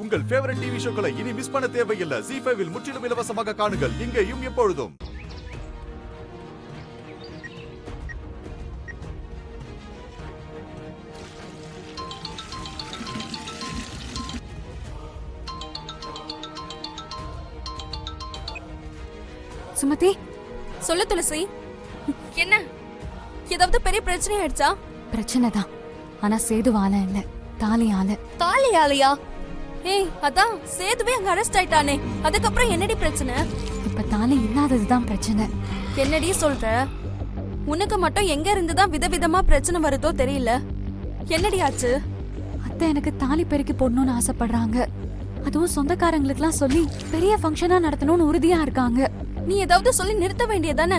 உங்கள் favourite TV ஷோக்களை இனி miss பண்ண தேவையில்லை. ZEE5 இல் முற்றிலும் இலவசமாக காணுங்கள். இங்கேயும் எப்பொழுதும். சுமதி, சொல்லு துளசி. என்ன, ஏதாவது பெரிய பிரச்சனை ஆயிடுச்சா? பிரச்சனை தான், ஆனா சேதுவால இல்ல, தாலியால. தாலியாலையா? ஏய், அதான் சேதுவே அங்க அரெஸ்ட் ஆயிட்டானே, அதுக்கப்புறம் என்னடி பிரச்சனை? இப்ப தாலி இல்லாததுதான் பிரச்சனை. என்னடி சொல்ற? உனக்கு மட்டும் எங்க இருந்துதான் விதவிதமா பிரச்சனை வருதோ தெரியல. என்னடி ஆச்சு? அத்தை எனக்கு தாலி பெருக்கி போடணும்னு ஆசைப்படுறாங்க. அதுவும் சொந்தக்காரங்களுக்குலாம் சொல்லி பெரிய ஃபங்க்ஷனா நடத்தணும்னு உறுதியா இருக்காங்க. நீ ஏதாவது சொல்லி நிறுத்த வேண்டியதானே?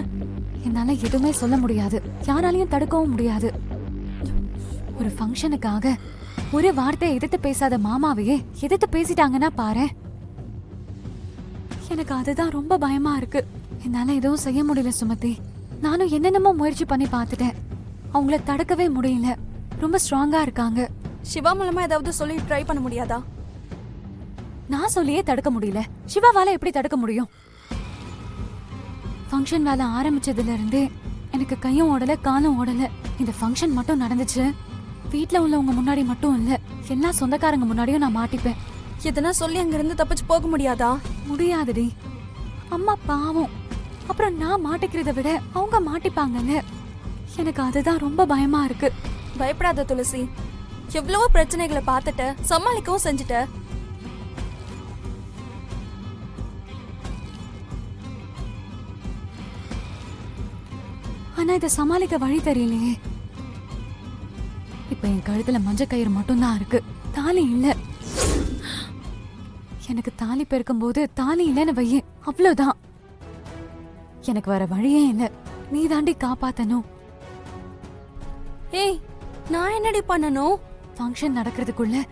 என்னால எதுவுமே சொல்ல முடியாது, யாராலையும் தடுக்கவும் முடியாது. ஒரு ஃபங்க்ஷனுக்காக ஒரு வார்த்தை எதிர்த்து பேசாத மாமாவையே எதிர்த்து பேசிட்டாங்கன்னா பாரு. எனக்கு அதுதான் ரொம்ப பயமா இருக்கு. என்னால எதுவும் செய்ய முடியல சுமதி. நானும் என்னென்னமோ முயற்சி பண்ணி பார்த்துட்டேன், அவங்கள தடுக்கவே முடியல. ரொம்ப ஸ்ட்ராங்கா இருக்காங்க. சிவா மூலமா ஏதாவது சொல்லி ட்ரை பண்ண முடியாதா? நான் சொல்லியே தடுக்க முடியல, சிவாவால எப்படி தடுக்க முடியும்? ஃபங்க்ஷன் வேலை ஆரம்பிச்சதுல இருந்தே எனக்கு கையும் ஓடல காலும் ஓடல. இந்த ஃபங்க்ஷன் மட்டும் நடந்துச்சு, வீட்ல உள்ளவங்க முன்னாடி மட்டும் இல்ல, எல்லா சொந்தக்காரங்க முன்னாடியும் நான் மாட்டிப்பேன். எதனா சொல்லி அங்க இருந்து தப்பிச்சு போக முடியாதா? முடியாதுடி, அம்மா பாவம். அப்புறம் நான் மாட்டிக்கிறத விட அவங்க மாட்டிப்பாங்கல்ல. எனக்கு அதுதான் ரொம்ப பயமா இருக்கு. பயப்படாத துளசி, எவ்வளவோ பிரச்சனைகளை பார்த்துட்ட, சமாளிக்கவும் செஞ்சுட்ட. ஆனா இதை சமாளிக்க வழி தெரியலையே. இப்ப என் கழுத்துல மஞ்சள் கயிறு மட்டும்தான் இருக்கு, தாலி இல்ல. எனக்கு தாலி பெருக்கும் போது தாலி இல்லைன்னு வையே, அவ்வளவுதான். எனக்கு வர வழியே இல்ல, நீ தாண்டி காப்பாத்தணும். ஏய், நான் என்னடி பண்ணணும்? ஃபங்க்ஷன் நடக்கிறதுக்குள்ள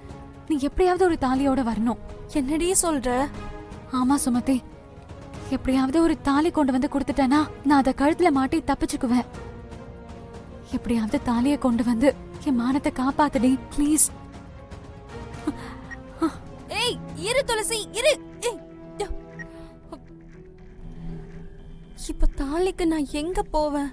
நீ எப்படியாவது ஒரு தாலியோட வரணும். என்னடி சொல்ற? ஆமா சுமதி, எப்படியாவது ஒரு தாலி கொண்டு வந்து கொடுத்துட்டேனா நான் அதை கழுத்துல மாட்டி தப்பிச்சுக்குவேன். எப்படியாவது தாலியை கொண்டு வந்து என் மானத்தை காப்பாத்துடி ப்ளீஸ். ஏய், இரு துளசி, இரு. இப்ப தாலிக்கு நான் எங்க போவேன்?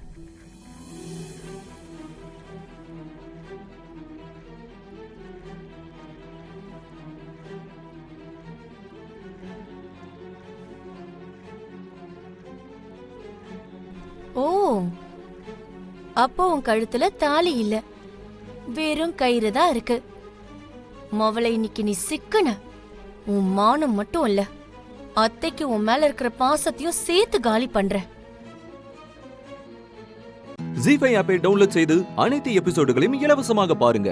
ஓ, அப்போ உன் கழுத்துல தாலி இல்ல, வெறும் கயிறு தான் இருக்கு. மவளை இன்னைக்கு நீ சிக்கன. உன் மானம் மட்டும் இல்ல, அத்தைக்கு உன் மேல இருக்கிற பாசத்தையும் சேர்த்து காலி பண்ற. ZEE5 ஆப்பை டவுன்லோட் செய்து அனைத்து எபிசோடுகளையும் இலவசமாக பாருங்க.